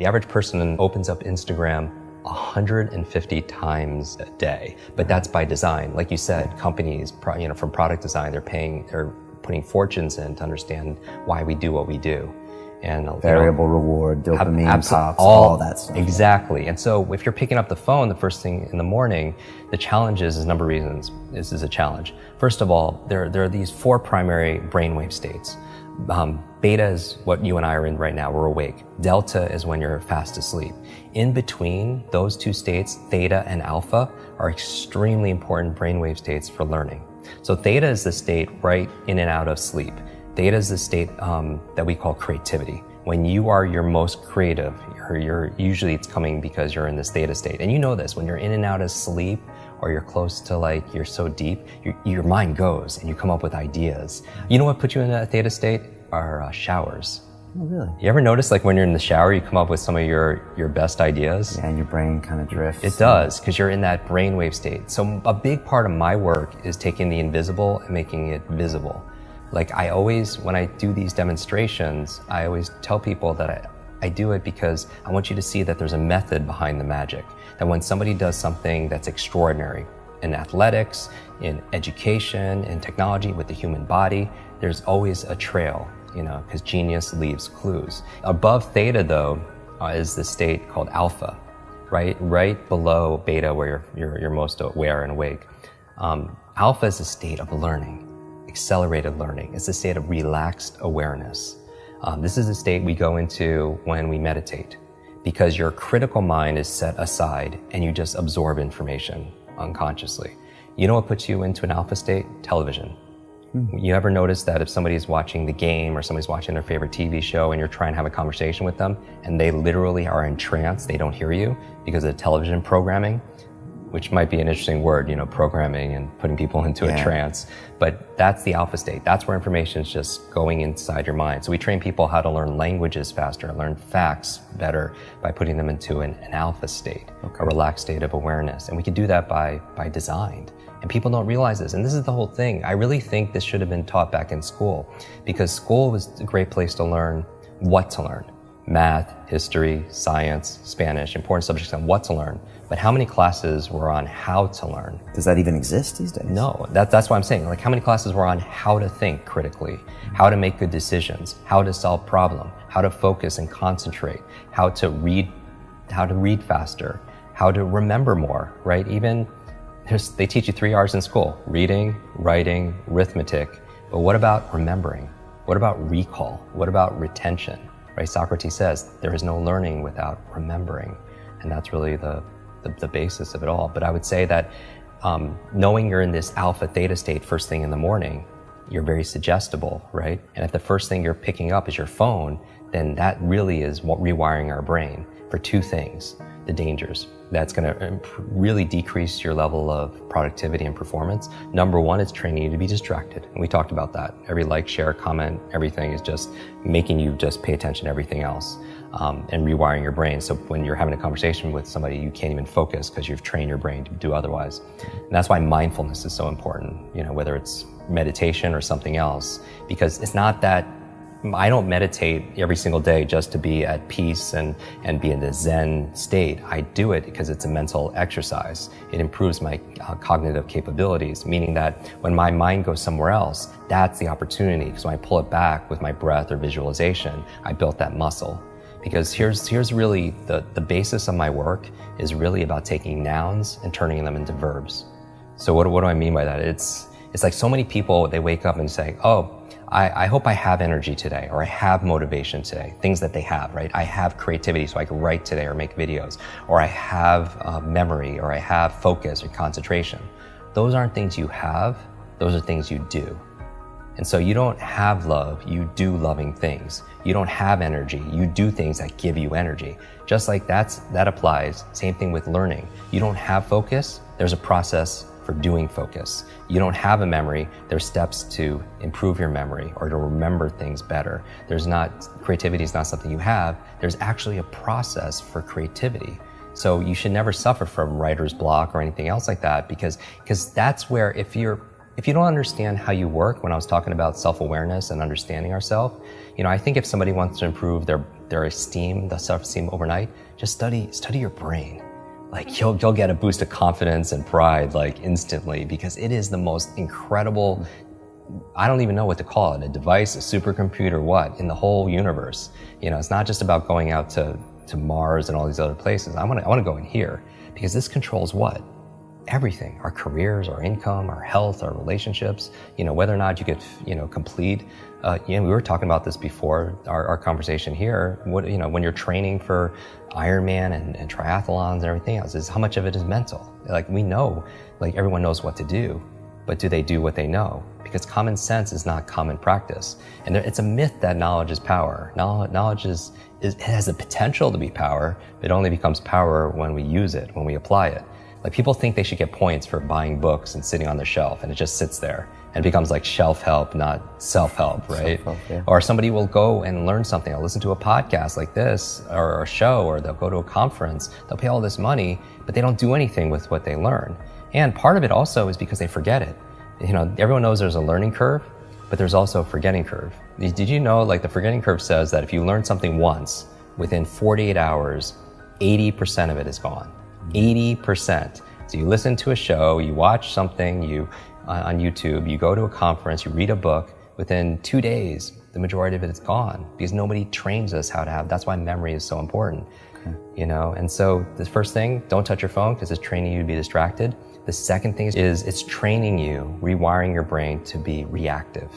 The average person opens up Instagram 150 times a day, but that's by design. Like you said, companies, from product design, they're putting fortunes in to understand why we do what we do. And variable reward, dopamine pops, all that stuff. Exactly. And so if you're picking up the phone the first thing in the morning, the challenge is a number of reasons. This is a challenge. First of all, there are these 4 primary brainwave states. Beta is what you and I are in right now. We're awake. Delta is when you're fast asleep. In between those 2 states, theta and alpha, are extremely important brainwave states for learning. So theta is the state right in and out of sleep. Theta is the state that we call creativity. When you are your most creative, usually it's coming because you're in this theta state. And you know this, when you're in and out of sleep, or you're close to you're so deep, your mind goes and you come up with ideas. You know what puts you in a theta state? Are showers. Oh, really? You ever notice when you're in the shower, you come up with some of your best ideas? Yeah, and your brain kind of drifts. It does, because you're in that brainwave state. So a big part of my work is taking the invisible and making it visible. When I do these demonstrations, I always tell people that I do it because I want you to see that there's a method behind the magic. That when somebody does something that's extraordinary in athletics, in education, in technology, with the human body, there's always a trail, because genius leaves clues. Above theta, though, is the state called alpha, right below beta, where you're most aware and awake. Alpha is a state of learning. Accelerated learning. It's a state of relaxed awareness. This is a state we go into when we meditate, because your critical mind is set aside and you just absorb information unconsciously. You know what puts you into an alpha state? Television. You ever notice that if somebody's watching the game or somebody's watching their favorite TV show and you're trying to have a conversation with them and they literally are in trance, they don't hear you because of the television programming? Which might be an interesting word, programming and putting people into a trance. But that's the alpha state. That's where information is just going inside your mind. So we train people how to learn languages faster, learn facts better by putting them into an alpha state, a relaxed state of awareness. And we can do that by design. And people don't realize this. And this is the whole thing. I really think this should have been taught back in school, because school was a great place to learn what to learn. Math, history, science, Spanish, important subjects on what to learn. But how many classes were on how to learn? Does that even exist these days? No, that's what I'm saying. How many classes were on how to think critically, how to make good decisions, how to solve problems, how to focus and concentrate, how to read faster, how to remember more, right? Even they teach you 3 R's in school: reading, writing, arithmetic. But what about remembering? What about recall? What about retention? Right? Socrates says there is no learning without remembering, and that's really the basis of it all. But I would say that knowing you're in this alpha theta state first thing in the morning, you're very suggestible, right? And if the first thing you're picking up is your phone, then that really is rewiring our brain for 2 things: the dangers. That's going to really decrease your level of productivity and performance. Number 1, it's training you to be distracted. And we talked about that. Every like, share, comment, everything is just making you just pay attention to everything else, and rewiring your brain. So when you're having a conversation with somebody, you can't even focus because you've trained your brain to do otherwise. And that's why mindfulness is so important, whether it's meditation or something else, because it's not that I don't meditate every single day just to be at peace and be in the Zen state. I do it because it's a mental exercise. It improves my cognitive capabilities, meaning that when my mind goes somewhere else, that's the opportunity. Because when I pull it back with my breath or visualization, I built that muscle. Because here's really the basis of my work is really about taking nouns and turning them into verbs. So what do I mean by that? It's like so many people, they wake up and say, oh, I hope I have energy today, or I have motivation today, things that they have, right? I have creativity so I can write today or make videos, or I have memory, or I have focus or concentration. Those aren't things you have, those are things you do. And so you don't have love, you do loving things. You don't have energy, you do things that give you energy. Just like that applies, same thing with learning. You don't have focus, there's a process for doing focus. You don't have a memory, there's steps to improve your memory or to remember things better. Creativity is not something you have, there's actually a process for creativity. So you should never suffer from writer's block or anything else like that, because that's where if you don't understand how you work, when I was talking about self-awareness and understanding ourselves, I think if somebody wants to improve their their esteem, the self-esteem overnight, just study your brain. Like you'll get a boost of confidence and pride like instantly, because it is the most incredible, I don't even know what to call it, a device, a supercomputer, what, in the whole universe. You know, it's not just about going out to Mars and all these other places. I want to go in here, because this controls what? Everything, our careers, our income, our health, our relationships, you know, whether or not you get, you know, complete. We were talking about this before our conversation here. What, you know, when you're training for Ironman and triathlons and everything else, is how much of it is mental? Like we know, like everyone knows what to do, but do they do what they know? Because common sense is not common practice. And it's a myth that knowledge is power. Knowledge it has the potential to be power. It only becomes power when we use it, when we apply it. Like people think they should get points for buying books and sitting on the shelf, and it just sits there and it becomes like shelf help, not self-help, right? Self-help, yeah. Or somebody will go and learn something, or listen to a podcast like this or a show, or they'll go to a conference, they'll pay all this money, but they don't do anything with what they learn. And part of it also is because they forget it. You know, everyone knows there's a learning curve, but there's also a forgetting curve. Did you know, like the forgetting curve says that if you learn something once, within 48 hours, 80% of it is gone. 80%. So you listen to a show, you watch something, on YouTube, you go to a conference, you read a book, within 2 days, the majority of it is gone, because nobody trains us how to have, that's why memory is so important. Okay. You know, and so the first thing, don't touch your phone, because it's training you to be distracted. The second thing is it's training you, rewiring your brain to be reactive.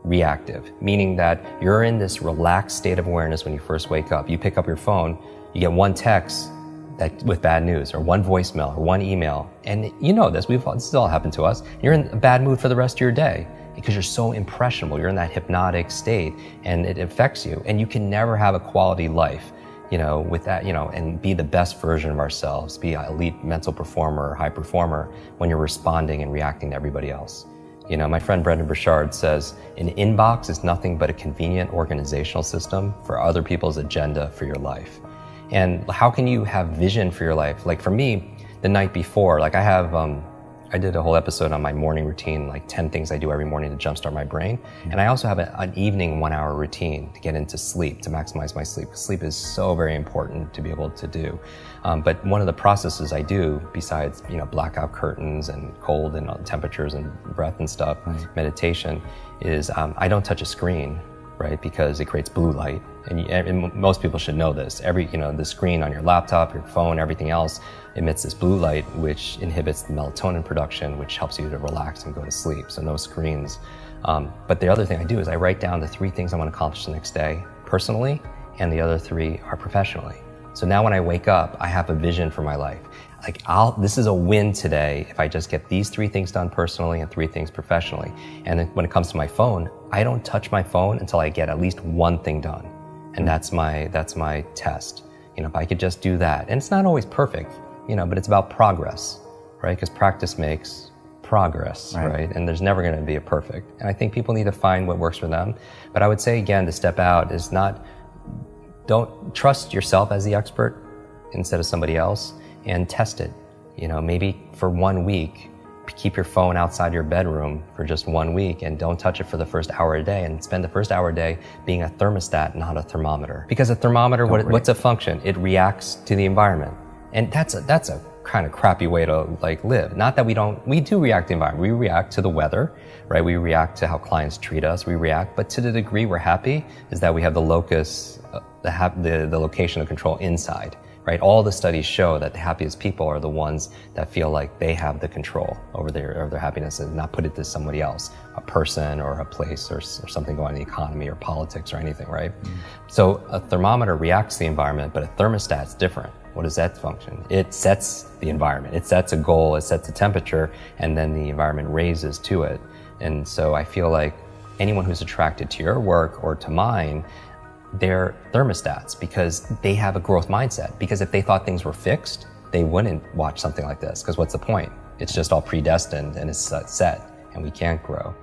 Reactive, meaning that you're in this relaxed state of awareness when you first wake up. You pick up your phone, you get one text with bad news, or one voicemail, or one email. And you know this has all happened to us. You're in a bad mood for the rest of your day because you're so impressionable. You're in that hypnotic state and it affects you. And you can never have a quality life, you know, with that, you know, and be the best version of ourselves, be an elite mental performer or high performer when you're responding and reacting to everybody else. You know, my friend Brendan Burchard says, an inbox is nothing but a convenient organizational system for other people's agenda for your life. And how can you have vision for your life? Like for me, the night before, like I did a whole episode on my morning routine, like 10 things I do every morning to jumpstart my brain. And I also have an evening 1 hour routine to get into sleep, to maximize my sleep. Sleep is so very important to be able to do. But one of the processes I do, besides, you know, blackout curtains and cold and temperatures and breath and stuff, meditation, is I don't touch a screen, right? Because it creates blue light. And most people should know this. The screen on your laptop, your phone, everything else emits this blue light, which inhibits the melatonin production, which helps you to relax and go to sleep. So no screens. But the other thing I do is I write down the 3 things I want to accomplish the next day personally, and the other 3 are professionally. So now when I wake up, I have a vision for my life. Like this is a win today if I just get these 3 things done personally and 3 things professionally. And then when it comes to my phone, I don't touch my phone until I get at least 1 thing done. And that's my test. You know, if I could just do that. And it's not always perfect, you know, but it's about progress, right? Because practice makes progress, right? And there's never going to be a perfect. And I think people need to find what works for them. But I would say, again, to step out is don't trust yourself as the expert instead of somebody else, and test it. You know, maybe for 1 week, keep your phone outside your bedroom for just 1 week and don't touch it for the first hour a day, and spend the first hour a day being a thermostat, not a thermometer. Because a thermometer, what's a function? It reacts to the environment. And that's a kind of crappy way to like live. Not that we do react to the environment. We react to the weather, right? We react to how clients treat us. We react, but to the degree we're happy is that we have the locus, the location of control inside. Right? All the studies show that the happiest people are the ones that feel like they have the control over their happiness and not put it to somebody else, a person or a place or something going on in the economy or politics or anything, right? So a thermometer reacts to the environment, but a thermostat's different. What does that function? It sets the environment. It sets a goal, it sets a temperature, and then the environment raises to it. And so I feel like anyone who's attracted to your work or to mine, they're thermostats because they have a growth mindset. Because if they thought things were fixed, they wouldn't watch something like this. Because what's the point? It's just all predestined and it's set, and we can't grow.